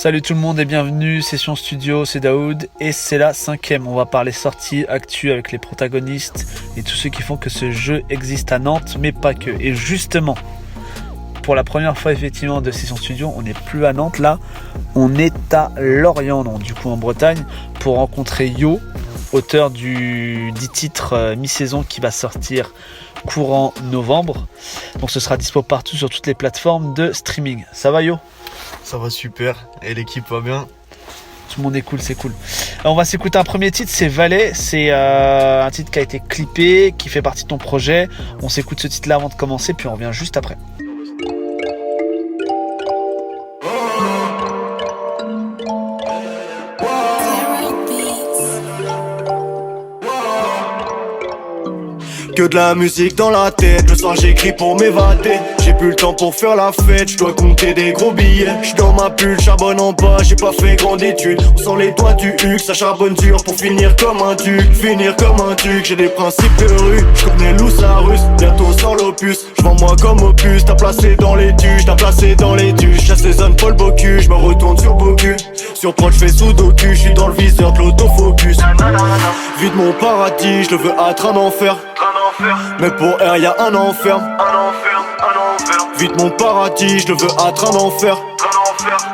Salut tout le monde et bienvenue, Session Studio, c'est Daoud et c'est la 5e. On va parler sortie, actu avec les protagonistes et tous ceux qui font que ce jeu existe à Nantes, mais pas que. Et justement, pour la première fois effectivement de Session Studio, on n'est plus à Nantes là, on est à Lorient, donc du coup en Bretagne, pour rencontrer Yo, auteur du 10 titres mi-saison qui va sortir courant novembre. Donc ce sera dispo partout sur toutes les plateformes de streaming. Ça va Yo ? Ça va super, et l'équipe va bien. Tout le monde est cool, c'est cool. Alors on va s'écouter un premier titre, c'est Valet. C'est un titre qui a été clippé, qui fait partie de ton projet. On s'écoute ce titre là avant de commencer, puis on revient juste après. Que de la musique dans la tête, le soir j'écris pour m'évader. J'ai plus le temps pour faire la fête, je dois compter des gros billets. J'suis dans ma bulle, charbonne en bas, j'ai pas fait grande étude. On sent les doigts du Huc, ça charbonne dur pour finir comme un duc. Finir comme un duc, j'ai des principes de rue. J'connais l'oussa russe, bientôt sans l'opus. J'vends moi comme opus, t'as placé dans les tuches, t'as placé dans les tuches. J'assaisonne Paul Bocuse, j'me retourne sur Bocu. Sur prod j'fais sudoku, j'suis dans le viseur de l'autofocus. Vide mon paradis, j'le veux être un enfer. Mais pour R y'a un enfer. Vite mon paradis, je veux être un enfer.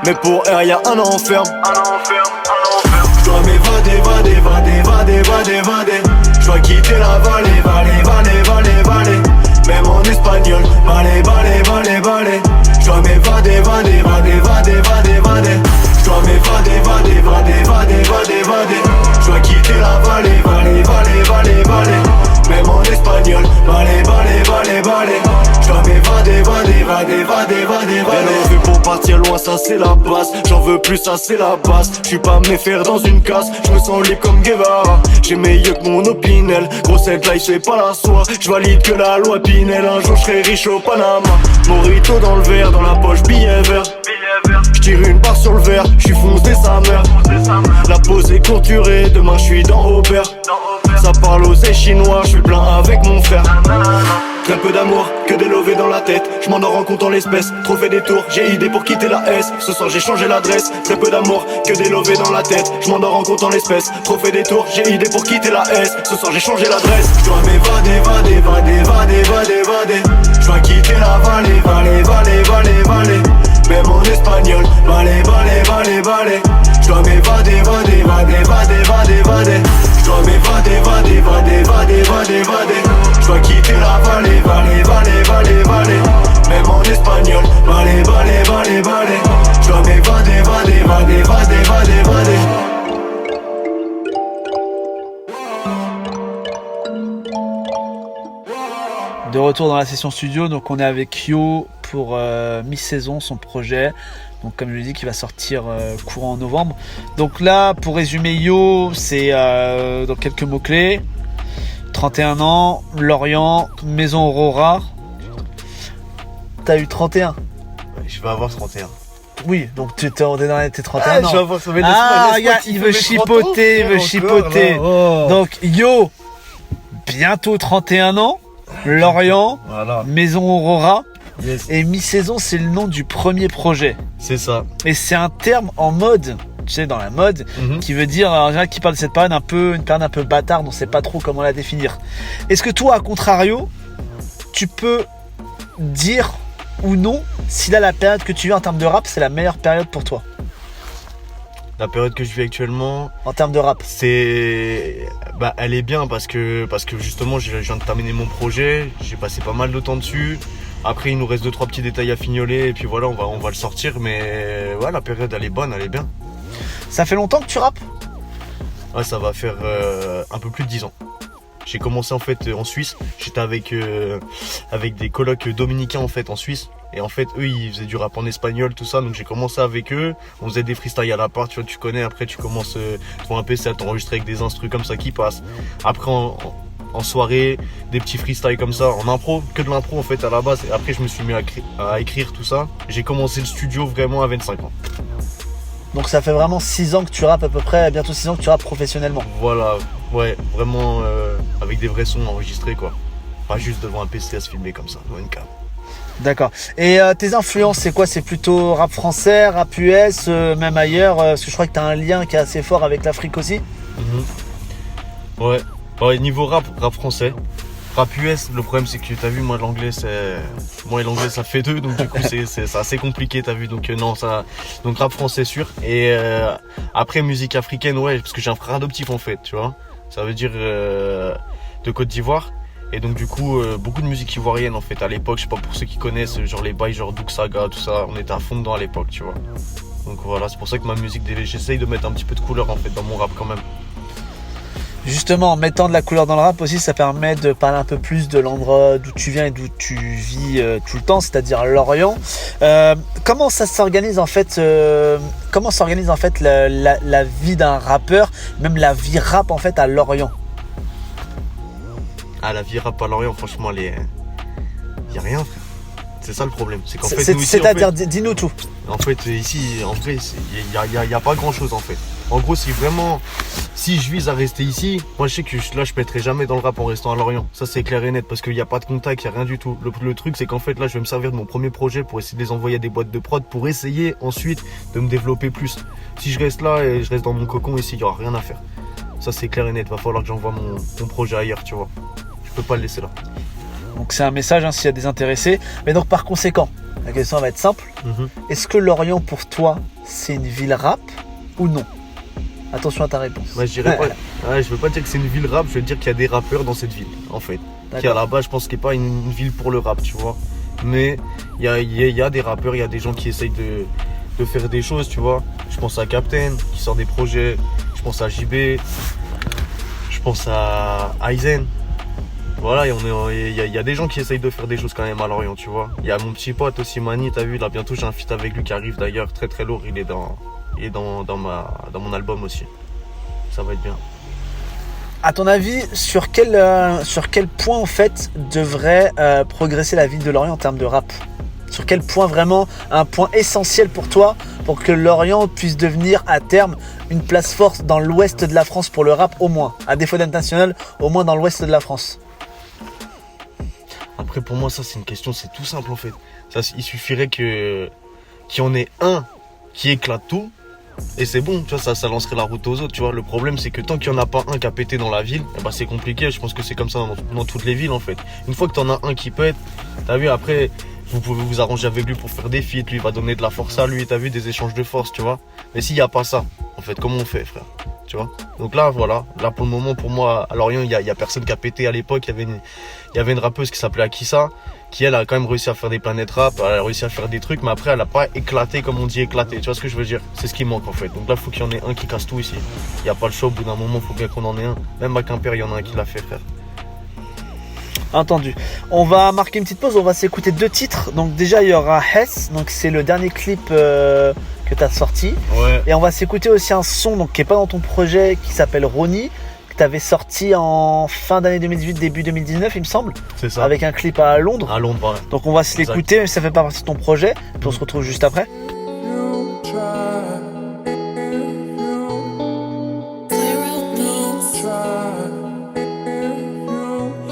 Mais pour R y'a un enfer. Je dois m'évader. Je dois quitter la vallée. Même en espagnol, vallée. Je dois m'évader. Je dois m'évader. Je dois quitter la vallée. Même en espagnol, vallée. Je dois m'évader. Elle veut pour partir loin, ça c'est la base. J'en veux plus, ça c'est la base. J'suis pas méfaire dans une case. J'me sens libre comme Guevara. J'ai meilleur que mon opinel. Gros cette life c'est pas la soie. J'valide que la loi Pinel. Un jour j'serai riche au Panama. Morito dans le verre, dans la poche billet vert. J'tire une barre sur le verre, j'suis foncé sa mère. La pose est courturée, demain j'suis dans Aubert. Ça parle aux chinois, j'suis plein avec mon frère. Très peu d'amour, que des lovés dans la tête. Je m'en rends compte en l'espèce, trop fait des tours. J'ai idée pour quitter la S, ce soir j'ai changé l'adresse. Très peu d'amour, que des lovés dans la tête. Je m'en rends compte en l'espèce, trop fait des tours. J'ai idée pour quitter la S, ce soir j'ai changé l'adresse. Je dois m'évader. Je dois quitter la vallée. Même en espagnol, vallée. Je dois m'évader. Je dois m'évader. Je dois quitter la vallée. Même en espagnol, vallée. Je dois m'évader. De retour dans la session studio, donc on est avec Yo pour mi-saison, son projet. Donc comme je l'ai dit, qui va sortir courant en novembre. Donc là, pour résumer Yo, c'est dans quelques mots-clés. 31 ans, Lorient, Maison Aurora. T'as eu 31 ? Je vais avoir 31. Oui, donc tu t'es dans tes 31 ans. Je vais avoir sauvé Regarde, il veut chipoter, Oh. Donc Yo, bientôt 31 ans, Lorient, Voilà. Maison Aurora. Yes. Et mi-saison, c'est le nom du premier projet. C'est ça. Et c'est un terme en mode, tu sais, dans la mode, qui veut dire, en général, qui parle de cette période une période un peu bâtarde, on sait pas trop comment la définir. Est-ce que toi, à contrario, tu peux dire ou non si là, la période que tu vis en termes de rap, c'est la meilleure période pour toi? La période que je vis actuellement, En termes de rap. elle est bien parce que justement je viens de terminer mon projet, j'ai passé pas mal de temps dessus. Après il nous reste 2-3 petits détails à fignoler et puis voilà, on va le sortir, mais ouais, la période elle est bonne, elle est bien. Ça fait longtemps que tu rappes? Ouais, ça va faire un peu plus de 10 ans. J'ai commencé en fait en Suisse, j'étais avec des colocs dominicains en fait en Suisse. Et en fait eux ils faisaient du rap en espagnol tout ça, donc j'ai commencé avec eux, on faisait des freestyles à la part, tu vois, tu connais. Après tu commences devant un PC à t'enregistrer avec des instrus comme ça qui passent. Après en soirée, des petits freestyles comme ça, en impro, que de l'impro en fait à la base. Et après je me suis mis à écrire tout ça. J'ai commencé le studio vraiment à 25 ans. Donc ça fait vraiment 6 ans que tu rappes à peu près, bientôt 6 ans que tu rappes professionnellement. Voilà, ouais, vraiment avec des vrais sons enregistrés quoi. Pas juste devant un PC à se filmer comme ça, devant une cam. D'accord. Et tes influences, c'est quoi? C'est plutôt rap français, rap US, même ailleurs parce que je crois que tu as un lien qui est assez fort avec l'Afrique aussi. Ouais. Ouais, niveau rap français. Rap US, le problème c'est que t'as vu, moi l'anglais ça fait deux, donc du coup c'est assez compliqué, t'as vu, donc non, ça, donc rap français sûr. Et après musique africaine, ouais, parce que j'ai un frère adoptif en fait, tu vois, ça veut dire de Côte d'Ivoire. Et donc du coup beaucoup de musique ivoirienne en fait à l'époque, je sais pas pour ceux qui connaissent, genre les bails genre Douk Saga, tout ça, on était à fond dedans à l'époque, tu vois. Donc voilà, c'est pour ça que ma musique, j'essaye de mettre un petit peu de couleur en fait dans mon rap quand même. Justement, en mettant de la couleur dans le rap aussi, ça permet de parler un peu plus de l'endroit d'où tu viens et d'où tu vis tout le temps, c'est-à-dire Lorient. Comment s'organise en fait la vie d'un rappeur, même la vie rap en fait à Lorient? Ah, la vie rap à Lorient, franchement, y a rien, frère. C'est ça le problème. C'est qu'en fait, nous, ici, c'est-à-dire, dis-nous tout. En fait, ici, en vrai, y a pas grand-chose en fait. En gros, si je vise à rester ici, moi je sais que là je pèterai jamais dans le rap en restant à Lorient. Ça c'est clair et net parce qu'il n'y a pas de contact, il n'y a rien du tout. Le truc c'est qu'en fait là je vais me servir de mon premier projet pour essayer de les envoyer à des boîtes de prod pour essayer ensuite de me développer plus. Si je reste là et je reste dans mon cocon ici, il n'y aura rien à faire. Ça c'est clair et net, va falloir que j'envoie mon projet ailleurs, tu vois. Je peux pas le laisser là. Donc c'est un message s'il y a des intéressés. Mais donc par conséquent, la question va être simple. Est-ce que Lorient pour toi c'est une ville rap ou non? Attention à ta réponse. Ouais, je dirais pas. Ouais, je veux pas dire que c'est une ville rap, je veux dire qu'il y a des rappeurs dans cette ville, en fait. Qui à la base, je pense qu'il n'est pas une ville pour le rap, tu vois. Mais il y a des rappeurs, il y a des gens qui essayent de faire des choses, tu vois. Je pense à Captain, qui sort des projets. Je pense à JB. Je pense à Aizen. Voilà, il y a des gens qui essayent de faire des choses quand même à Lorient, tu vois. Il y a mon petit pote aussi, Mani, t'as vu, là bientôt j'ai un feat avec lui qui arrive d'ailleurs, très très lourd, il est dans mon album aussi. Ça va être bien. À ton avis, sur quel point en fait devrait progresser la ville de Lorient en termes de rap? Sur quel point vraiment, un point essentiel pour toi, pour que Lorient puisse devenir à terme une place forte dans l'ouest de la France pour le rap au moins, à défaut d'international, au moins dans l'ouest de la France? Après pour moi ça c'est une question, c'est tout simple en fait. Ça, il suffirait qu'il y en ait un qui éclate tout. Et c'est bon, tu vois, ça lancerait la route aux autres, tu vois. Le problème, c'est que tant qu'il n'y en a pas un qui a pété dans la ville, eh ben, c'est compliqué. Je pense que c'est comme ça dans toutes les villes, en fait. Une fois que tu en as un qui pète, t'as vu, après, vous pouvez vous arranger avec lui pour faire des feats. Lui, il va donner de la force à lui, t'as vu, des échanges de force, tu vois. Mais s'il n'y a pas ça, en fait, comment on fait, frère? Tu vois. Donc là, voilà. Là, pour le moment, pour moi, à Lorient, il y a personne qui a pété à l'époque. Il y avait une rappeuse qui s'appelait Akissa, qui elle a quand même réussi à faire des planètes rap, elle a réussi à faire des trucs, mais après elle a pas éclaté comme on dit éclaté, tu vois ce que je veux dire? C'est ce qui manque en fait. Donc là il faut qu'il y en ait un qui casse tout ici. Il n'y a pas le choix, au bout d'un moment il faut bien qu'on en ait un. Même à Quimper il y en a un qui l'a fait, frère. Entendu. On va marquer une petite pause, on va s'écouter 2 titres. Donc déjà il y aura Hess, donc c'est le dernier clip que tu as sorti. Ouais. Et on va s'écouter aussi un son donc, qui n'est pas dans ton projet, qui s'appelle Ronnie, que tu avais sorti en fin d'année 2018, début 2019 il me semble. C'est ça. Avec un clip à Londres. À Londres, ouais. Donc on va se l'écouter, mais ça fait pas partie de ton projet. Puis on se retrouve juste après.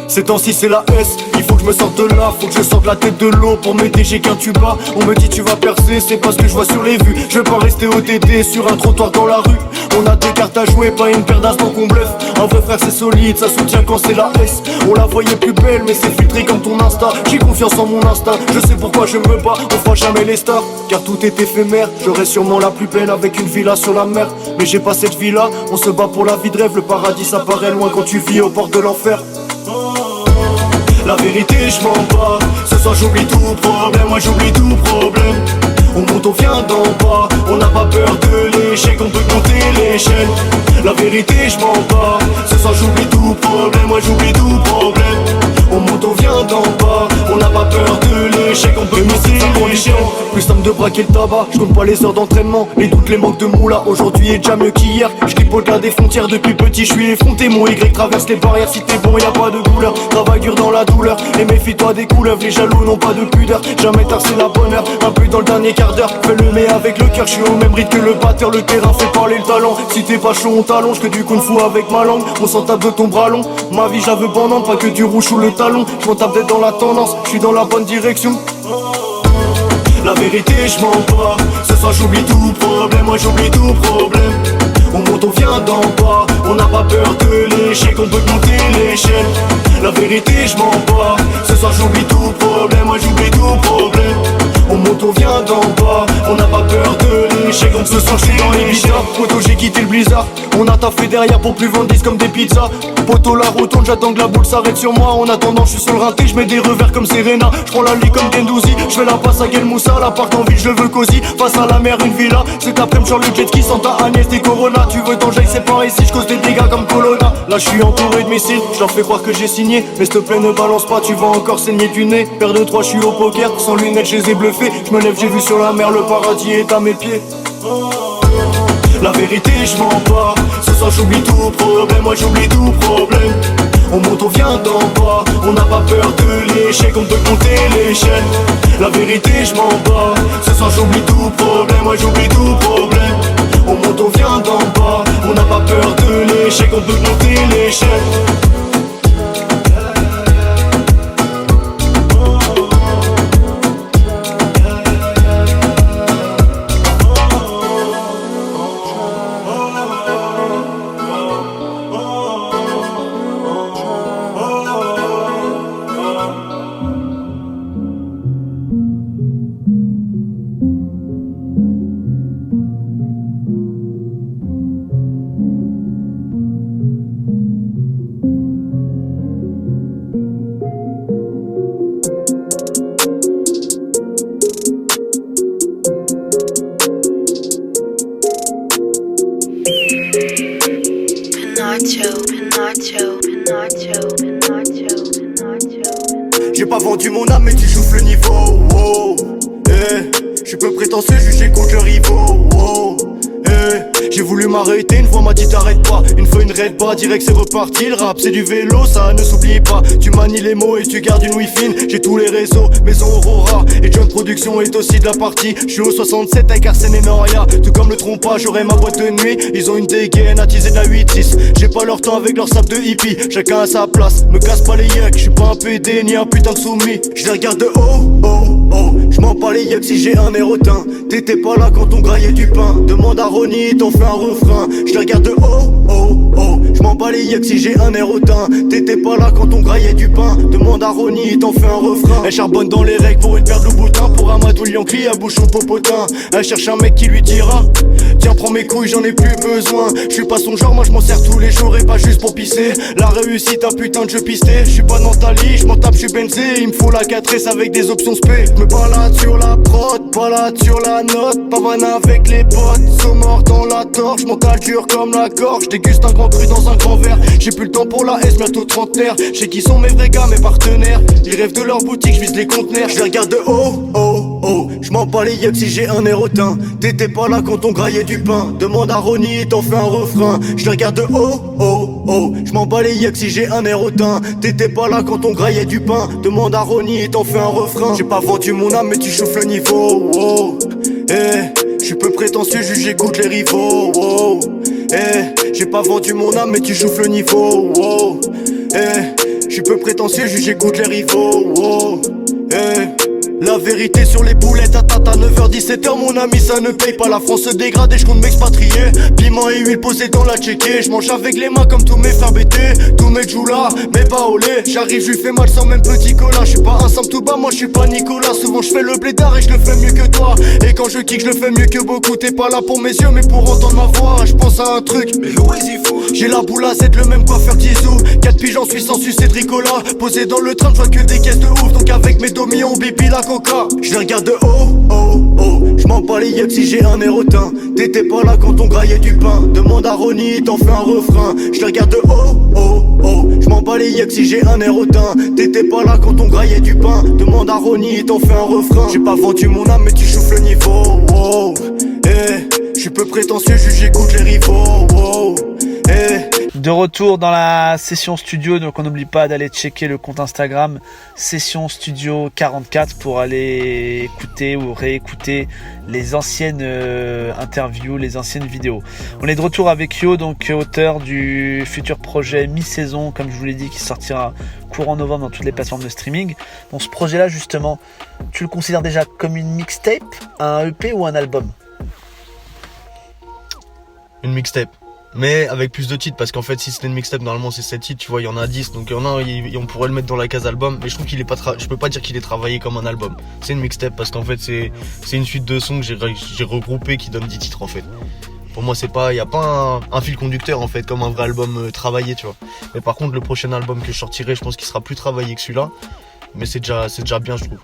Ces temps-ci c'est la S, il faut que je me sorte de là, faut que je sorte la tête de l'eau. Pour m'aider j'ai qu'un tuba, on me dit tu vas percer, c'est pas ce que je vois sur les vues. Je veux pas rester ODD sur un trottoir dans la rue. On a des cartes à jouer, pas une paire d'as donc on bluffe. Un vrai frère c'est solide, ça soutient quand c'est la S. On la voyait plus belle mais c'est filtré comme ton Insta. J'ai confiance en mon instinct, je sais pourquoi je me bats. On fera jamais les stars, car tout est éphémère. J'aurai sûrement la plus belle avec une villa sur la mer. Mais j'ai pas cette vie là, on se bat pour la vie de rêve. Le paradis ça paraît loin quand tu vis au bord de l'enfer. La vérité je m'en bats. Ce soir j'oublie tout problème, moi j'oublie tout problème. On monte, on vient d'en bas. On n'a pas peur de l'échec, on peut compter l'échelle. La vérité je m'en bats. Ce soir j'oublie tout problème, moi j'oublie tout problème. On monte, on vient d'en bas. On n'a pas peur de l'échec, on peut compter l'échelle. Plus simple de braquer le tabac, je compte pas les heures d'entraînement. Les doutes, les manques de moula, aujourd'hui est déjà mieux qu'hier. Je clip au-delà des frontières, depuis petit je suis effronté. Mon Y traverse les barrières, si t'es bon y'a pas de couleur. Travaille dur dans la douleur, et méfie-toi des couleuvres. Les jaloux n'ont pas de pudeur, jamais tard c'est la bonne heure. Un but dans le dernier quart d'heure, fais le mais avec le cœur. Je suis au même rythme que le batteur, le terrain fait parler le talent. Si t'es pas chaud on t'allonge, que du kung fu avec ma langue. On s'en tape de ton bras long, ma vie j'avais pendant, pas que du rouge sous le talon. Je m'en tape d'être dans la tendance, je suis dans la bonne direction. La vérité je mens pas. Ce soir j'oublie tout problème, moi j'oublie tout problème. On monte, on vient d'en bas. On n'a pas peur de l'échec, on peut monter l'échelle. La vérité je mens pas. Ce soir j'oublie tout problème, moi j'oublie tout problème. On monte, on vient d'en bas. On n'a pas peur de l'échec. Donc ce soir j'suis dans les bizarres. Poto j'ai quitté le blizzard. On a taffé derrière pour plus vendre 10 comme des pizzas. Poto la retourne, j'attends que la boule s'arrête sur moi. En attendant j'suis sur le rinté, j'mets des revers comme Serena. J'prends la ligue comme Gendouzi. J'fais la passe à Gelmoussa. L'appart en ville je veux cosy. Face à la mer une villa. Cet après-midi sur le jet ski sans ta Agnès et Corona. Tu veux t'enjailler c'est pas ici, j'cause des dégâts comme Colonna. Là j'suis entouré de missiles, j'leur fais croire que j'ai signé. Mais s'il te plaît ne balance pas, tu vas encore saigner du nez. Paire de 3, j'suis au poker, sans lunettes j'les ai bluffés. J'me lève, j'ai vu sur la mer, le paradis est à mes pieds. La vérité je mens pas. Ce soir j'oublie tout problème, moi j'oublie tout problème. On monte, on vient d'en bas. On n'a pas peur de l'échec, on peut compter l'échelle. La vérité je mens pas. Ce soir j'oublie tout problème, moi j'oublie tout problème. On monte, on vient d'en bas. On n'a pas peur de l'échec, on peut monter l'échelle. J'ai pas vendu mon âme mais tu chauffes le niveau. Oh, j'suis peu prétentieux, jugé contre le rivaux. Oh, j'ai voulu m'arrêter, une fois m'a dit t'arrêtes pas. Une fois une raid pas, direct c'est reparti. Le rap c'est du vélo, ça ne s'oublie pas. Tu manies les mots et tu gardes une wi-fi. J'ai tous les réseaux, maison Aurora. Et John Production est aussi de la partie. J'suis au 67 avec Arsène et Noria. Tout comme le trompage, j'aurai ma boîte de nuit. Ils ont une dégaine attisée de la 8-6. J'ai pas leur temps avec leur sap de hippie. Chacun à sa place, me casse pas les yeux. J'suis pas un PD ni un putain de soumis. J'les regarde de haut, oh, oh. J'm'en bats les yeux si j'ai un érotin. T'étais pas là quand on graillait du pain. Demande à Ronnie, t'en fais un refrain. J'les regarde de haut, oh, oh. J'm'en bats les yeux si j'ai un érotin. T'étais pas là quand on graillait du pain. Demande à Ronnie, t'en fais un refrain. Elle charbonne dans les règles pour une paire de boutins. Pour Amadou Liancli à bouchon popotin. Elle cherche un mec qui lui dira tiens prends mes couilles j'en ai plus besoin. J'suis pas son genre, moi j'm'en sers tous les jours et pas juste pour pisser. La réussite un putain de jeu pisté. J'suis pas dans ta lit, j'm'en tape, j'suis benzé. Il me faut la 4S avec des options spé. J'me balade sur la prod, balade sur la note. Pavane avec les potes, saut mort dans la torche. Mental dur comme la gorge, déguste un grand cru dans un grand verre. J'ai plus le temps pour la S, bientôt trentenaire. J'sais qui sont mes vrais gars, mes partenaires. Ils rêvent de leur boutique, j'vise les conteneurs. J'les regarde de haut, oh, oh. J'm'en bats les yeux si j'ai un érotin. T'étais pas là quand on graillait du pain. Demande à Ronnie, t'en fais un refrain. J'les regarde de haut, oh, oh. J'm'en bats les yeux si j'ai un érotin. T'étais pas là quand on graillait du pain. Demande à Ronnie, t'en fais un refrain. J'ai pas vendu mon âme mais tu chauffes le niveau. Oh, j'suis peu prétentieux, j'écoute les rivaux. Oh, j'ai pas vendu mon âme mais tu chauffes le niveau. Oh, j'suis peu prétentieux, j'écoute les rivaux. Oh, la vérité sur les boulettes à 9h 17h mon ami ça ne paye pas. La France se dégrade et je compte m'expatrier. Piment et huile posée dans la tchéké. Je mange avec les mains comme tous mes frères bêtés. Tous mes djoulas, mes baolés. J'arrive, je lui fais mal sans même petit cola. Je suis pas un simple tout bas, moi je suis pas Nicolas. Souvent je fais le blédard et je le fais mieux que toi. Et quand je kick je le fais mieux que beaucoup. T'es pas là pour mes yeux mais pour entendre ma voix. Je pense à un truc, mais Louis il faut. J'ai la boule à Z, le même coiffeur Tizou. 4 pigeons suisses sans sucer de Ricola. Posé dans le train, je vois que des caisses de ouf. Donc avec mes domis on bibi la coca. Je les regarde de haut, oh, oh. J'm'en bats les yeux si j'ai un érotin. T'étais pas là quand on graillait du pain. Demande à Ronnie, t'en fais un refrain. Je les regarde de haut, oh, oh. J'm'en bats les yeux si j'ai un érotin. T'étais pas là quand on graillait du pain. Demande à Ronnie, t'en fais un refrain. J'ai pas vendu mon âme mais tu chauffes le niveau. Oh, j'suis peu prétentieux, j'écoute les rivaux. Oh, De retour dans la session studio, donc on n'oublie pas d'aller checker le compte Instagram Session Studio 44 pour aller écouter ou réécouter les anciennes interviews, les anciennes vidéos. On est de retour avec Yo, donc auteur du futur projet mi-saison, comme je vous l'ai dit, qui sortira courant novembre dans toutes les plateformes de streaming. Donc ce projet-là, justement, tu le considères déjà comme une mixtape, un EP ou un album? Une mixtape. Mais avec plus de titres, parce qu'en fait, si c'était une mixtape, normalement c'est 7 titres, tu vois, il y en a 10, donc il y en a, on pourrait le mettre dans la case album, mais je trouve qu'il est pas, je peux pas dire qu'il est travaillé comme un album. C'est une mixtape, parce qu'en fait, c'est une suite de sons que j'ai regroupé qui donne 10 titres, en fait. Pour moi, il n'y a pas un fil conducteur, en fait, comme un vrai album travaillé, tu vois. Mais par contre, le prochain album que je sortirai, je pense qu'il sera plus travaillé que celui-là. Mais c'est déjà bien, je trouve.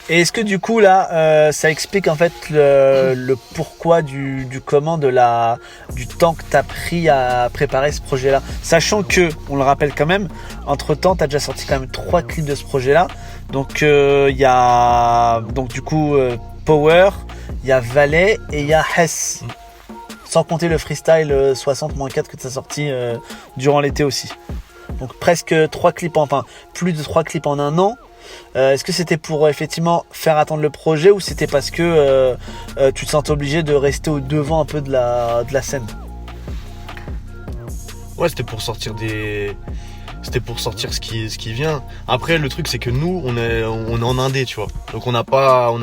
Et est-ce que du coup là, ça explique en fait le pourquoi du comment du temps que tu as pris à préparer ce projet-là, sachant que, on le rappelle quand même, entre temps tu as déjà sorti quand même 3 clips de ce projet-là. Donc il y a du coup Power, il y a Valet et il y a Hess. Sans compter le freestyle 60-4 que tu as sorti durant l'été aussi. Donc presque 3 clips, enfin plus de 3 clips en un an. Est-ce que c'était pour effectivement faire attendre le projet ou c'était parce que tu te sentais obligé de rester au devant un peu de la scène? Ouais, c'était pour sortir ce qui vient. Après, le truc c'est que nous on est en indé, tu vois. Donc on n'a pas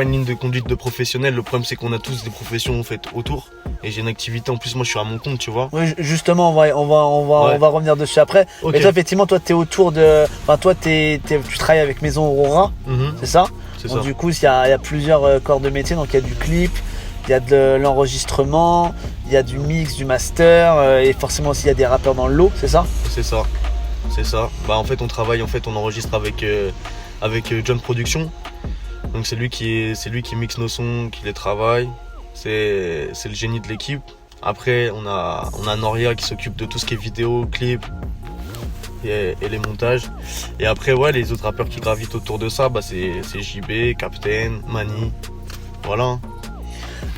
une ligne de conduite de professionnel. Le problème c'est qu'on a tous des professions en fait autour. Et j'ai une activité en plus, moi je suis à mon compte, tu vois. Oui, justement, on va revenir dessus après. Okay. Mais toi, effectivement, t'es autour de. Enfin, toi, tu travailles avec Maison Aurora, c'est ça? C'est donc, ça. du coup, il y a plusieurs corps de métier. Donc, il y a du clip, il y a de l'enregistrement, il y a du mix, du master, et forcément aussi, il y a des rappeurs dans le lot, c'est ça? C'est ça. Bah, en fait, on enregistre avec John Production. Donc, c'est lui qui mixe nos sons, qui les travaille. C'est le génie de l'équipe. Après, on a Noria qui s'occupe de tout ce qui est vidéo, clip et les montages. Et après, ouais, les autres rappeurs qui gravitent autour de ça, bah, c'est JB, Captain, Mani. Voilà.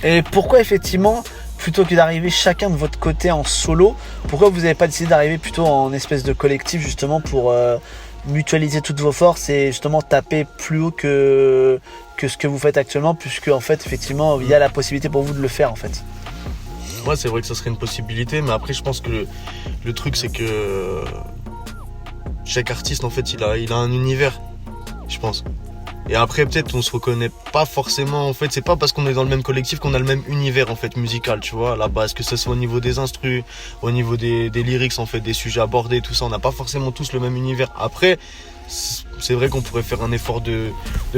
Et pourquoi, effectivement, plutôt que d'arriver chacun de votre côté en solo, pourquoi vous n'avez pas décidé d'arriver plutôt en espèce de collectif, justement, pour mutualiser toutes vos forces et justement taper plus haut que ce que vous faites actuellement, puisque en fait effectivement il y a la possibilité pour vous de le faire en fait? Ouais, c'est vrai que ça serait une possibilité, mais après je pense que le truc c'est que chaque artiste en fait il a un univers, je pense. Et après peut-être on se reconnaît pas forcément, en fait c'est pas parce qu'on est dans le même collectif qu'on a le même univers en fait musical, tu vois, à la base, que ce soit au niveau des instrus, au niveau des lyrics en fait, des sujets abordés, tout ça, on n'a pas forcément tous le même univers. Après c'est vrai qu'on pourrait faire un effort de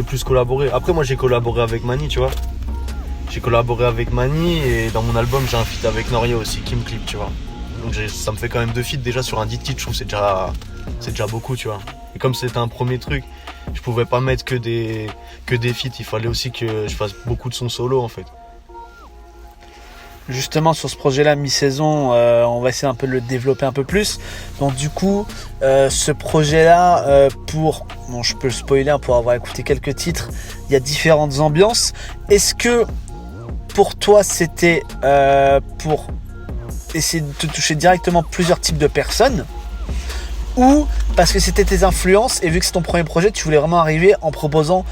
plus collaborer. Après moi j'ai collaboré avec Mani, tu vois. J'ai collaboré avec Mani et dans mon album j'ai un feat avec Noria aussi qui me clip, tu vois. Donc ça me fait quand même 2 feats déjà sur un 10 titres, je trouve c'est déjà beaucoup, tu vois. Et comme c'était un premier truc, je pouvais pas mettre que des feats, il fallait aussi que je fasse beaucoup de sons solo en fait. Justement sur ce projet-là mi-saison, on va essayer un peu de le développer un peu plus. Donc du coup, ce projet-là, je peux le spoiler pour avoir écouté quelques titres, il y a différentes ambiances. Est-ce que pour toi c'était pour essayer de te toucher directement plusieurs types de personnes, ou parce que c'était tes influences et vu que c'est ton premier projet, tu voulais vraiment arriver en proposant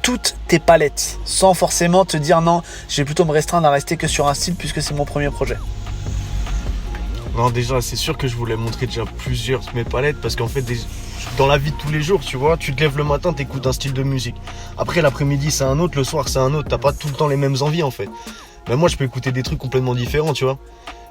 toutes tes palettes, sans forcément te dire non, je vais plutôt me restreindre à rester que sur un style puisque c'est mon premier projet? Non, déjà c'est sûr que je voulais montrer déjà plusieurs de mes palettes, parce qu'en fait dans la vie de tous les jours, tu vois, tu te lèves le matin, t'écoutes un style de musique, après l'après-midi c'est un autre, le soir c'est un autre, t'as pas tout le temps les mêmes envies en fait. Mais moi je peux écouter des trucs complètement différents, tu vois.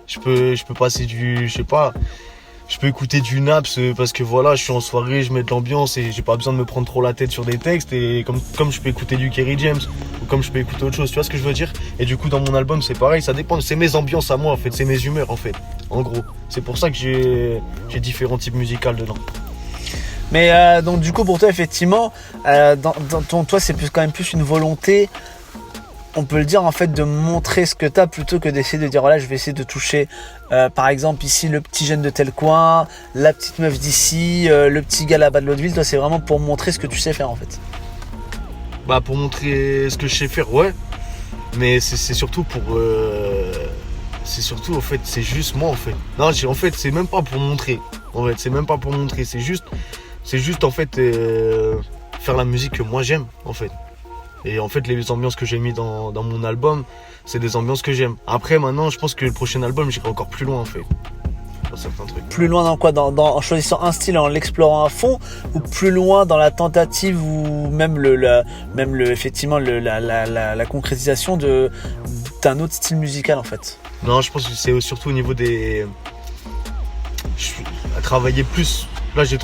Je peux passer je peux écouter du Naps parce que voilà, je suis en soirée, je mets de l'ambiance et j'ai pas besoin de me prendre trop la tête sur des textes, et comme je peux écouter du Kerry James ou comme je peux écouter autre chose, tu vois ce que je veux dire. Et du coup dans mon album c'est pareil, ça dépend, c'est mes ambiances à moi en fait, c'est mes humeurs en fait, en gros. C'est pour ça que j'ai différents types musicaux dedans. Mais donc du coup pour toi effectivement, toi c'est quand même plus une volonté, on peut le dire en fait, de montrer ce que tu as plutôt que d'essayer de dire voilà, je vais essayer de toucher par exemple ici le petit jeune de tel coin, la petite meuf d'ici, le petit gars là-bas de l'autre ville. Toi c'est vraiment pour montrer ce que tu sais faire en fait. Bah pour montrer ce que je sais faire, ouais, mais c'est surtout pour c'est surtout en fait, c'est juste moi en fait. Non, en fait c'est même pas pour montrer, en fait c'est même pas pour montrer, c'est juste en fait faire la musique que moi j'aime en fait. Et en fait les ambiances que j'ai mis dans mon album, c'est des ambiances que j'aime. Après maintenant je pense que le prochain album j'irai encore plus loin en fait. sur certains trucs. Plus loin dans quoi, en choisissant un style, en l'explorant à fond, ou plus loin dans la tentative ou même effectivement la concrétisation d'un autre style musical en fait. Non, je pense que c'est surtout au niveau à travailler plus. Là, j'ai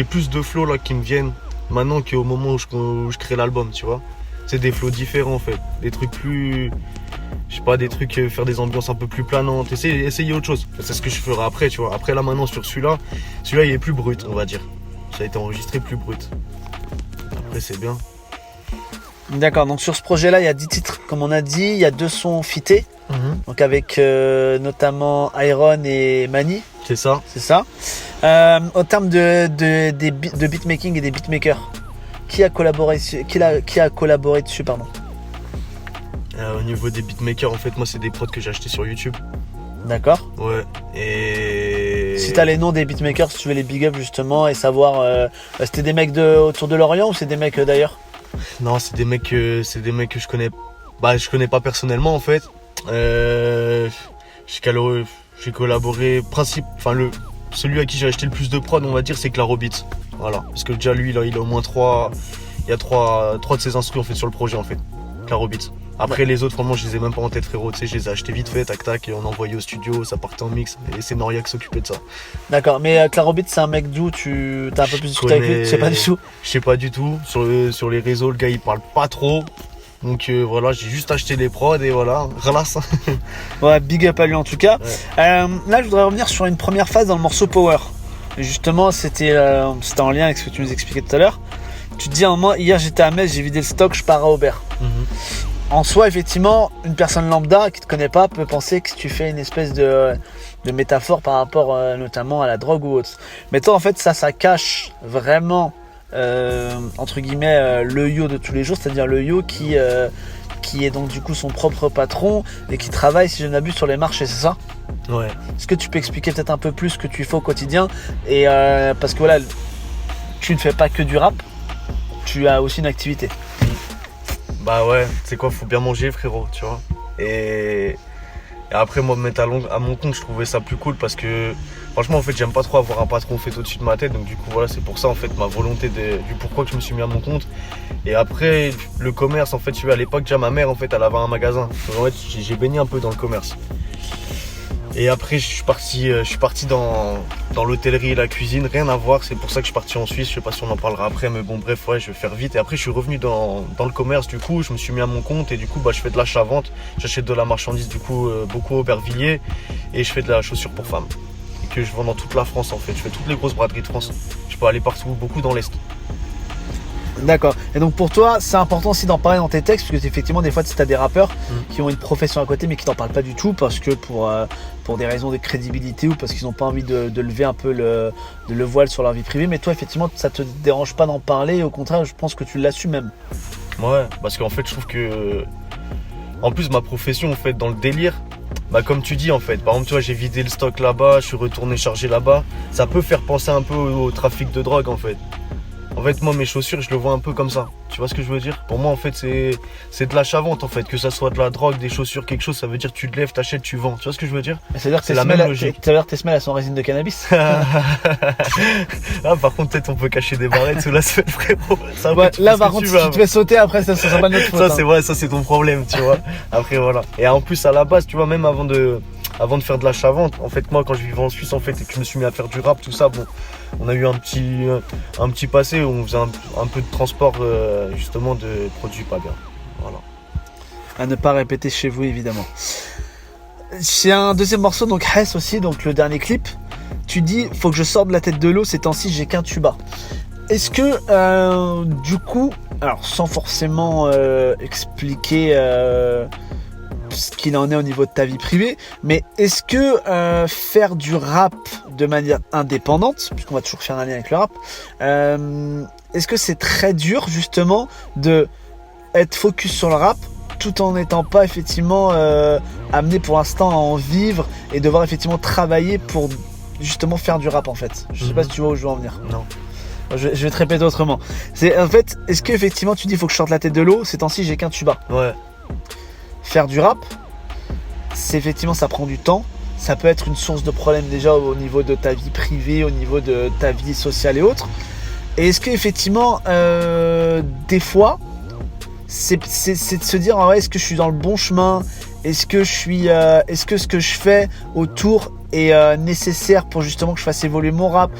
plus de flows là qui me viennent maintenant qu'au moment où je crée l'album, tu vois. C'est des flows différents en fait, des trucs plus, je sais pas, des trucs, faire des ambiances un peu plus planantes, essayer autre chose. C'est ce que je ferai après, tu vois. Après là maintenant sur celui-là il est plus brut, on va dire. Ça a été enregistré plus brut. Après c'est bien. D'accord, donc sur ce projet-là, il y a 10 titres, comme on a dit, il y a 2 sons fités, donc avec notamment Iron et Mani. C'est ça. C'est ça. Au terme de beatmaking et des beatmakers, qui a collaboré dessus, pardon. Au niveau des beatmakers, en fait, moi, c'est des prods que j'ai achetés sur YouTube. D'accord. Ouais. Et si t'as les noms des beatmakers, si tu veux les big up justement et savoir, c'était des mecs autour de Lorient ou c'est des mecs d'ailleurs? Non, c'est des mecs que je connais. Bah, je connais pas personnellement en fait. J'ai collaboré celui à qui j'ai acheté le plus de prod, on va dire, c'est Claro Beats. Voilà, parce que déjà lui, il a au moins trois de ses instruments en fait sur le projet en fait. Claro Beats. Après les autres, vraiment, je les ai même pas en tête, frérot. Tu sais, je les ai achetés vite fait, tac tac, et on a envoyé au studio, ça partait en mix. Et c'est Noria qui s'occupait de ça. D'accord, mais Claro Beats, c'est un mec d'où t'as un peu plus discuté avec lui? Tu sais pas du tout? Je sais pas du tout. Sur les réseaux, le gars il parle pas trop. Donc voilà, j'ai juste acheté les prods et voilà, relax. Ouais, big up à lui en tout cas. Ouais. Là, je voudrais revenir sur une première phase dans le morceau Power. Et justement, c'était en lien avec ce que tu nous expliquais tout à l'heure. Tu te dis à un moment, hier j'étais à Metz, j'ai vidé le stock, je pars à Aubert. En soi, effectivement, une personne lambda qui te connaît pas peut penser que tu fais une espèce de métaphore par rapport notamment à la drogue ou autre. Mais toi, en fait, ça cache vraiment entre guillemets le yo de tous les jours, c'est-à-dire le yo qui est donc du coup son propre patron et qui travaille, si je ne m'abuse, sur les marchés, c'est ça? Ouais. Est-ce que tu peux expliquer peut-être un peu plus ce que tu fais au quotidien? Et parce que voilà, tu ne fais pas que du rap, tu as aussi une activité. Bah ouais, c'est quoi, faut bien manger, frérot, tu vois. Et après, moi, me mettre à mon compte, je trouvais ça plus cool parce que franchement, en fait, j'aime pas trop avoir un patron fait au-dessus de ma tête. Donc du coup, voilà, c'est pour ça, en fait, ma volonté du pourquoi que je me suis mis à mon compte. Et après, le commerce, en fait, tu vois, à l'époque, déjà, ma mère, en fait, elle avait un magasin. Donc en fait, j'ai baigné un peu dans le commerce. Et après, je suis parti dans l'hôtellerie et la cuisine, rien à voir, c'est pour ça que je suis parti en Suisse, je sais pas si on en parlera après, mais bon bref, ouais, je vais faire vite. Et après, je suis revenu dans le commerce, du coup, je me suis mis à mon compte et du coup, bah, je fais de l'achat-vente, j'achète de la marchandise, du coup, beaucoup au Aubervilliers et je fais de la chaussure pour femmes. Et que je vends dans toute la France, en fait, je fais toutes les grosses braderies de France. Je peux aller partout, beaucoup dans l'Est. D'accord. Et donc pour toi, c'est important aussi d'en parler dans tes textes, parce que effectivement, des fois, tu as des rappeurs qui ont une profession à côté, mais qui t'en parlent pas du tout, parce que pour des raisons de crédibilité ou parce qu'ils n'ont pas envie de lever un peu le voile sur leur vie privée. Mais toi, effectivement, ça te dérange pas d'en parler. Au contraire, je pense que tu l'assumes même. Ouais, parce qu'en fait, je trouve que, en plus, ma profession, en fait, dans le délire, bah comme tu dis en fait, par exemple tu vois j'ai vidé le stock là-bas, je suis retourné charger là-bas, ça peut faire penser un peu au trafic de drogue en fait. En fait moi mes chaussures je le vois un peu comme ça, tu vois ce que je veux dire? Pour moi en fait c'est de l'achat-vente en fait, que ça soit de la drogue, des chaussures, quelque chose, ça veut dire que tu te lèves, t'achètes, tu vends, tu vois ce que je veux dire? C'est-à-dire que c'est la même logique. Tout à l'heure tes semelles elles sont en résine de cannabis. Ah par contre peut-être on peut cacher des barrettes sous la semelle frérot. Ça, ouais, là par contre si tu te fais sauter après ça sera pas notre faute. Ça c'est vrai, ça c'est ton problème tu vois. Après voilà. Et en plus à la base tu vois même avant de faire de l'achat-vente, en fait moi quand je vivais en Suisse en fait et que je me suis mis à faire du rap tout ça, bon on a eu un petit passé où on faisait un peu de transport justement de produits pas bien. Voilà. À ne pas répéter chez vous évidemment. C'est un deuxième morceau donc Hess aussi, donc le dernier clip. Tu dis faut que je sorte de la tête de l'eau, ces temps-ci j'ai qu'un tuba. Est-ce que du coup, alors sans forcément expliquer ce qu'il en est au niveau de ta vie privée, mais est-ce que faire du rap de manière indépendante, puisqu'on va toujours faire un lien avec le rap, est-ce que c'est très dur justement de être focus sur le rap tout en n'étant pas effectivement amené pour l'instant à en vivre et devoir effectivement travailler pour justement faire du rap en fait? Je sais pas si tu vois où je veux en venir. Non. Je vais te répéter autrement. C'est en fait, est-ce que effectivement tu dis faut que je sorte la tête de l'eau, ces temps-ci j'ai qu'un tuba. Ouais. Faire du rap, c'est effectivement ça prend du temps, ça peut être une source de problème déjà au niveau de ta vie privée, au niveau de ta vie sociale et autres. Et est-ce qu'effectivement, des fois, c'est de se dire, ah ouais, est-ce que je suis dans le bon chemin? Est-ce que ce que je fais autour est nécessaire pour justement que je fasse évoluer mon rap?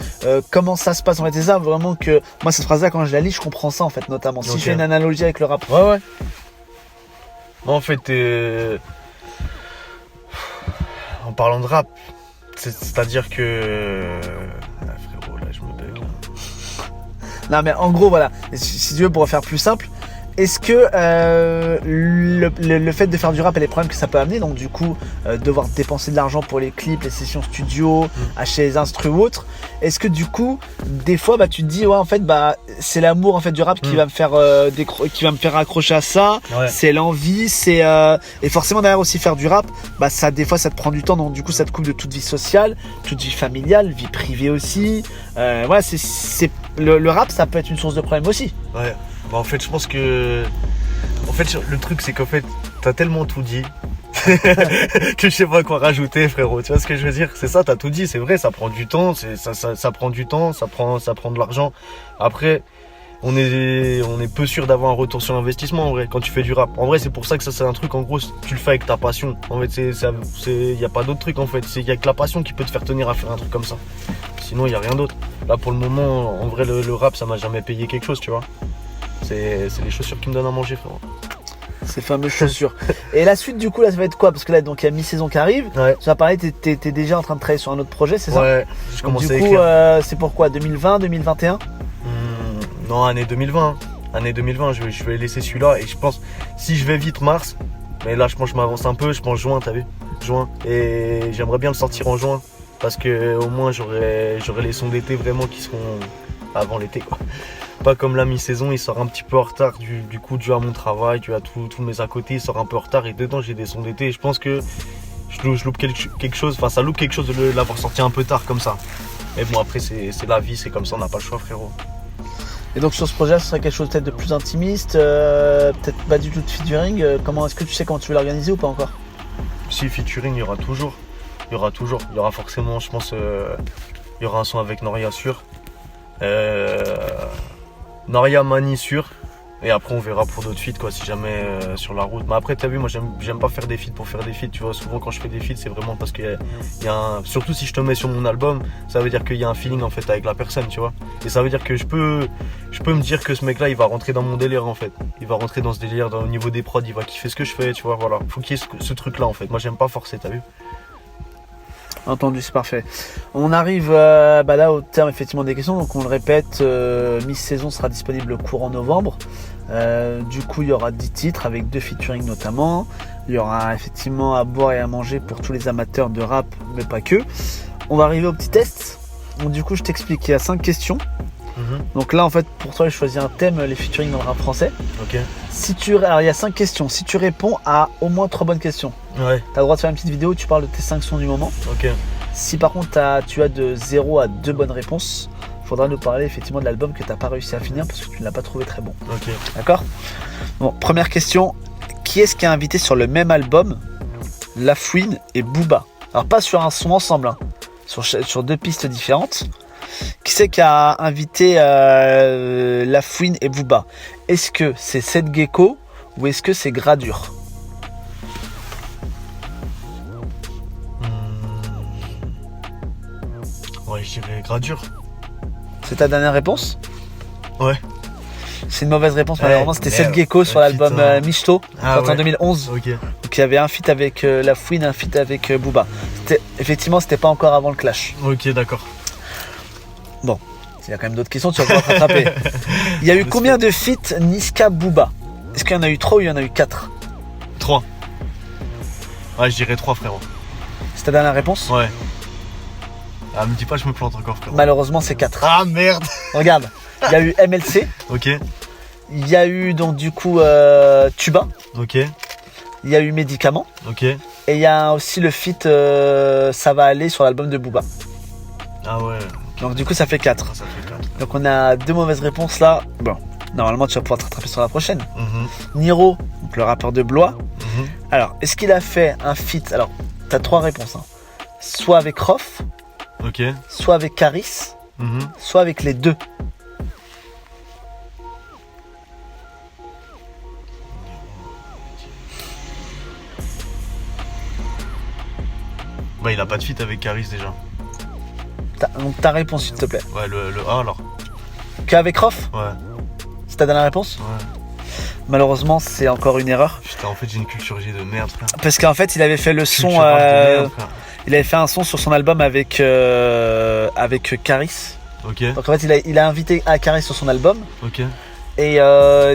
Comment ça se passe en fait? C'est ça vraiment que moi, cette phrase-là, quand je la lis, je comprends ça en fait, notamment. Si je fais une analogie avec le rap. Ouais. En fait, en parlant de rap, c'est-à-dire que... frérot, là, je me bug. Non, mais en gros, voilà. Si tu veux, pour faire plus simple, est-ce que le fait de faire du rap et les problèmes que ça peut amener, donc du coup devoir dépenser de l'argent pour les clips, les sessions studio, acheter les instrus ou autres, est-ce que du coup des fois tu te dis ouais en fait c'est l'amour en fait du rap qui va me faire accrocher à ça, c'est l'envie, et forcément derrière aussi faire du rap, ça des fois ça te prend du temps, donc du coup ça te coupe de toute vie sociale, toute vie familiale, vie privée aussi. C'est le rap, ça peut être une source de problème aussi. Ouais. En fait, je pense que... En fait, le truc, c'est qu'en fait, t'as tellement tout dit que je sais pas quoi rajouter, frérot. Tu vois ce que je veux dire? C'est ça, t'as tout dit. C'est vrai, ça prend du temps. Ça prend du temps, ça prend de l'argent. Après, on est peu sûr d'avoir un retour sur l'investissement, en vrai, quand tu fais du rap. En vrai, c'est pour ça que ça, c'est un truc, en gros, tu le fais avec ta passion. En fait, y a pas d'autre truc, en fait. Y a que la passion qui peut te faire tenir à faire un truc comme ça. Sinon, y a rien d'autre. Là, pour le moment, en vrai, le rap, ça m'a jamais payé quelque chose, tu vois. C'est les chaussures qui me donnent à manger, frérot. Ces fameuses chaussures. Et la suite, du coup, là, ça va être quoi? Parce que là, donc, il y a mi-saison qui arrive. Ouais. Tu vas parler, t'es déjà en train de travailler sur un autre projet, c'est ça? Ouais, je commence à écrire. Du coup, c'est pour quoi? 2020, 2021? Non, année 2020. Année 2020, je vais laisser celui-là. Et je pense, si je vais vite, mars. Mais là, je pense que je m'avance un peu. Je pense juin, t'as vu? Juin. Et j'aimerais bien le sortir en juin. Parce que au moins, j'aurai les sons d'été vraiment qui seront avant l'été, quoi. Pas comme la mi-saison, il sort un petit peu en retard du coup dû à mon travail, dû à tous mes à côté, il sort un peu en retard et dedans j'ai des sons d'été et je pense que je loupe quelque chose, enfin ça loupe quelque chose de l'avoir sorti un peu tard comme ça. Mais bon après c'est la vie, c'est comme ça, on n'a pas le choix, frérot. Et donc sur ce projet, ce serait quelque chose peut-être de plus intimiste, peut-être pas du tout de featuring. Est-ce que tu sais comment tu veux l'organiser ou pas encore? Si, featuring, il y aura toujours. Il y aura forcément, je pense, il y aura un son avec Noria sûr. Noria Mani sûr. Et après on verra pour d'autres feats, quoi, si jamais sur la route. Mais après t'as vu, moi j'aime pas faire des feats pour faire des feats, tu vois. Souvent quand je fais des feats c'est vraiment parce qu'il y a un... Surtout si je te mets sur mon album, ça veut dire qu'il y a un feeling en fait avec la personne, tu vois. Et ça veut dire que je peux me dire que ce mec là il va rentrer dans mon délire en fait. Il va rentrer dans ce délire, au niveau des prods, il va kiffer ce que je fais, tu vois, voilà. Faut qu'il y ait ce truc là en fait. Moi j'aime pas forcer, t'as vu. Entendu, c'est parfait. On arrive là au terme effectivement des questions, donc on le répète, mi-saison sera disponible courant novembre. Du coup il y aura 10 titres avec 2 featuring notamment. Il y aura effectivement à boire et à manger pour tous les amateurs de rap, mais pas que. On va arriver au petit test. Donc du coup je t'explique, il y a 5 questions. Donc là en fait pour toi j'ai choisi un thème, les featuring dans le rap français. Ok. Alors il y a 5 questions, si tu réponds à au moins 3 bonnes questions, ouais, t'as le droit de faire une petite vidéo où tu parles de tes 5 sons du moment. Ok. Si par contre tu as de 0 à 2 bonnes réponses, il faudra nous parler effectivement de l'album que tu n'as pas réussi à finir parce que tu ne l'as pas trouvé très bon. Ok. D'accord? Bon, première question. Qui est-ce qui a invité sur le même album Lafouine et Booba? Alors pas sur un son ensemble, hein, sur 2 pistes différentes. Qui c'est qui a invité Lafouine et Booba? Est-ce que c'est Seth Gecko ou est-ce que c'est Gradure? Ouais, je dirais Gradure. C'est ta dernière réponse? Ouais. C'est une mauvaise réponse, malheureusement. C'était Seth Gecko sur l'album Michto, sorti en 2011. Ok. Donc il y avait un feat avec Lafouine, un feat avec Booba. Effectivement, c'était pas encore avant le clash. Ok, d'accord. Bon, il y a quand même d'autres questions, tu vas pouvoir te rattraper. Il y a eu combien de feats Niska-Booba? Est-ce qu'il y en a eu 3 ou il y en a eu 4? 3. Ouais, je dirais 3, frérot. C'est ta dernière réponse? Ouais. Ah, me dis pas, je me plante encore, frérot. Malheureusement, c'est 4. Ah, merde. Regarde, il y a eu MLC. Ok. Il y a eu donc du coup Tuba. Ok. Il y a eu Médicament. Ok. Et il y a aussi le feat Ça va aller sur l'album de Booba. Ah ouais. Donc du coup ça fait 4. Ça fait 4. Donc on a 2 mauvaises réponses là. Bon, normalement tu vas pouvoir te rattraper sur la prochaine. Mm-hmm. Niro, donc le rappeur de Blois. Mm-hmm. Alors, est-ce qu'il a fait un feat? Alors, t'as 3 réponses. Hein. soit avec Rof, Ok. soit avec Caris, soit avec les deux. Bah, il a pas de feat avec Caris déjà. Donc ta réponse, s'il te plaît. Ouais, le A alors. Qu'avec Rof? Ouais. C'est ta dernière réponse? Ouais. Malheureusement, c'est encore une erreur. Putain, en fait, j'ai une culture G de merde, frère. Parce qu'en fait, il avait fait le son. Culture H de merde, frère. Il avait fait un son sur son album avec Caris. Ok. Donc en fait, il a invité Caris sur son album. Ok. Et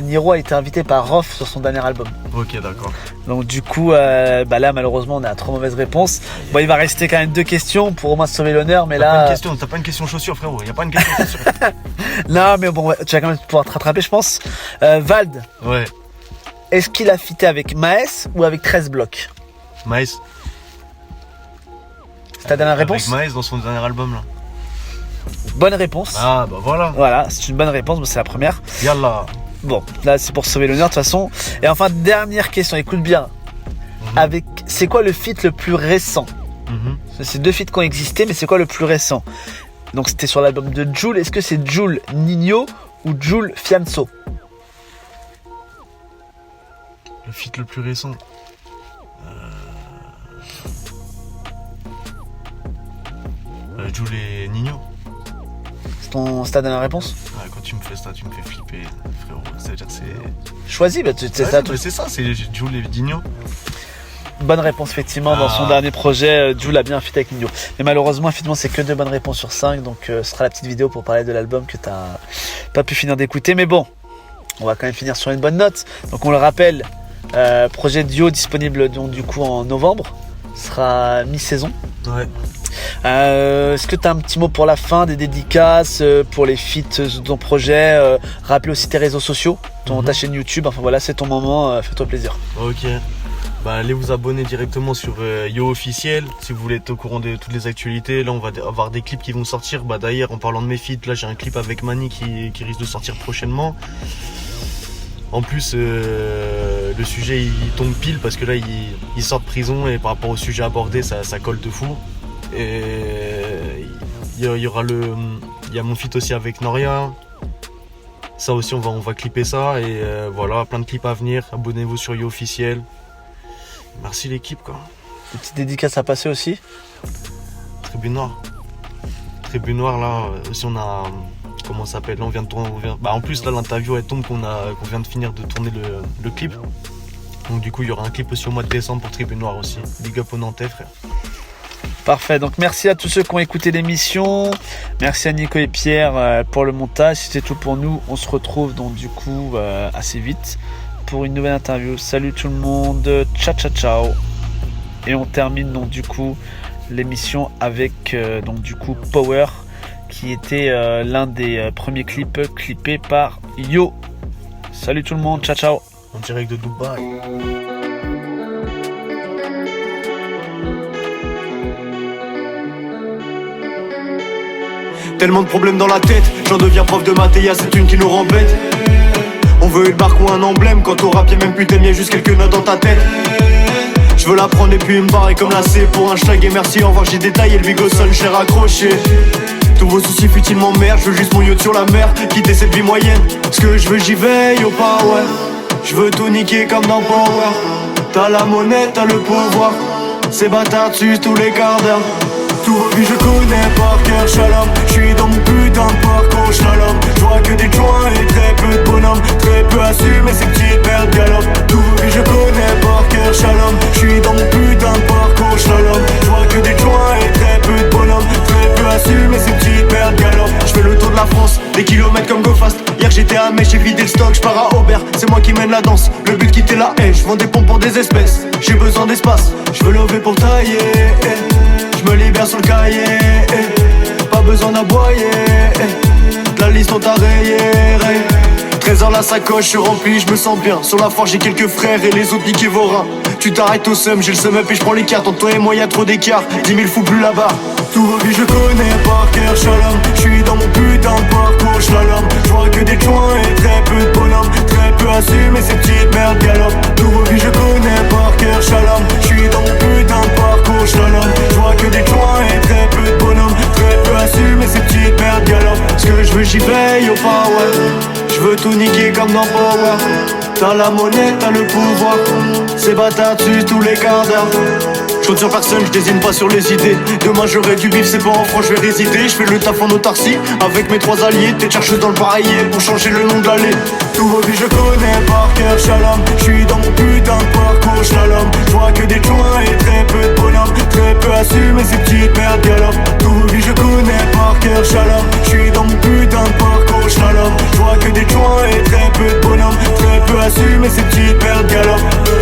Niro a été invité par Rof sur son dernier album. Ok, d'accord. Donc du coup, là malheureusement on a 3 mauvaises réponses. Bon, il va rester quand même 2 questions pour au moins sauver l'honneur, mais T'as pas une question chaussure, frérot. Y a pas une question chaussure. Non, mais bon, tu vas quand même pouvoir te rattraper, je pense. Vald, Ouais. est-ce qu'il a fité avec Maes ou avec 13 blocs? Maes. C'est ta dernière réponse? Avec Maes dans son dernier album là. Bonne réponse. Ah bah voilà. Voilà, c'est une bonne réponse, mais c'est la première. Yallah. Bon, là c'est pour sauver l'honneur de toute façon. Et enfin, dernière question, écoute bien. C'est quoi le feat le plus récent? C'est 2 feats qui ont existé, mais c'est quoi le plus récent? Donc c'était sur l'album de Jul. Est-ce que c'est Jul Nino ou Jul Fianso? Le feat le plus récent. Jul et Nino. C'est ta dernière réponse? Ah, quand tu me fais ça, tu me fais flipper, frérot. Ça veut dire que c'est. Choisis, bah, c'est ça. C'est ça, c'est Jul et Nino. Bonne réponse, effectivement, dans son dernier projet, Jul a bien fité avec Nino. Mais malheureusement, effectivement, c'est que 2 bonnes réponses sur 5. Donc ce sera la petite vidéo pour parler de l'album que t'as pas pu finir d'écouter. Mais bon, on va quand même finir sur une bonne note. Donc on le rappelle, projet Dio disponible donc, du coup en novembre. Ce sera mi-saison. Ouais. Est-ce que tu as un petit mot pour la fin, des dédicaces, pour les feats de ton projet, rappelez aussi tes réseaux sociaux, ta chaîne YouTube, enfin voilà, c'est ton moment, fais-toi plaisir. Ok. Bah, allez vous abonner directement sur Yo Officiel si vous voulez être au courant de toutes les actualités. Là on va avoir des clips qui vont sortir. Bah d'ailleurs en parlant de mes feats, là j'ai un clip avec Mani qui risque de sortir prochainement. En plus le sujet il tombe pile parce que là il sort de prison et par rapport au sujet abordé ça colle de fou. Et il y a mon feat aussi avec Noria. Ça aussi on va clipper ça et voilà, plein de clips à venir. Abonnez-vous sur Yo Officiel. Merci l'équipe quoi. Des petites dédicaces à passer aussi. Tribune Noire. Tribune Noire là aussi on a. Comment ça s'appelle? Là on vient de tourner. Bah en plus là l'interview elle tombe qu'on vient de finir de tourner le clip. Donc du coup il y aura un clip aussi au mois de décembre pour Tribune Noire aussi. Big up au Nantais frère. Parfait, donc merci à tous ceux qui ont écouté l'émission. Merci à Nico et Pierre pour le montage. C'est tout pour nous. On se retrouve donc du coup assez vite pour une nouvelle interview. Salut tout le monde, ciao ciao ciao. Et on termine donc du coup l'émission avec donc du coup Power qui était l'un des premiers clips clippés par Yo. Salut tout le monde, ciao ciao. En direct de Dubaï. Tellement de problèmes dans la tête, j'en deviens prof de maths et y'a cette une qui nous rend bête. On veut une barque ou un emblème, quand au rap y'a même plus t'aimes, y'a juste quelques notes dans ta tête. Je veux la prendre et puis me barrer comme la C pour un schlag et merci, au revoir j'ai détaillé le big au sol, j'ai raccroché. Tous vos soucis futiles m'emmerdent, je veux juste mon yacht sur la mer, quitter cette vie moyenne. Ce que je veux j'y veille au power. Je veux tout niquer comme dans Power. T'as la monnaie, t'as le pouvoir. Ces bâtards tuent tous les quarts d'heure. Tous vos vies je connais par cœur, shalom. J'suis dans mon putain de parcours, shalom. J'vois que des joints et très peu de bonhommes. Très peu assumés, ces petites pertes galop. Tous vos vies je connais par cœur, shalom. J'suis dans mon putain de parcours, shalom. J'vois que des joints et très peu de bonhommes. Très peu assumés, ces petites pertes galop. J'fais le tour de la France, des kilomètres comme Go Fast. Hier j'étais à Metz, j'ai vidé le stock, j'pars à Aubert. C'est moi qui mène la danse, le but quitter la haie. J'vends des pompes pour des espèces, j'ai besoin d'espace. J'veux lever pour tailler, je me libère sur le cahier, pas besoin d'aboyer, de la liste on t'a rayé. Trésor la sacoche, je suis rempli, je me sens bien. Sur la forge j'ai quelques frères et les autres niquez vos reins. Tu t'arrêtes au seum, j'ai le seum up et je prends les cartes. Entre toi et moi y'a trop d'écart, 10 000 fous plus là-bas. Tous vos vies je connais par cœur, shalom. J'suis dans mon putain de parcours, slalom. J'vois que des joints et très peu de bonhommes. Très peu assumés, ces petites merdes galop. Tous vos vies je connais par cœur, shalom. J'suis dans mon putain de parcours, slalom. J'vois que des joints j'y veille au power. Je veux tout niquer comme dans Power. T'as la monnaie, t'as le pouvoir. Ces bâtards tuent tous les quarts d'heure. J'compte sur personne, je désigne pas sur les idées. Demain j'aurai du bif, c'est pas en France, je vais résider. Je fais le taf en autarcie avec mes 3 alliés. T'es chercheuse dans le pareillet pour changer le nom de l'allée. Tous vos vies je connais par cœur, shalom. J'suis dans mon putain de parcours, slalom. J'vois que des joints et très peu de bonhomme. Très peu assumé ces petites merdes galop. Tous vos vies je connais par cœur, shalom. J'suis dans mon putain de parcours, slalom. J'vois que des joints et très peu de bonhomme. Très peu assumé ces petites merdes galop.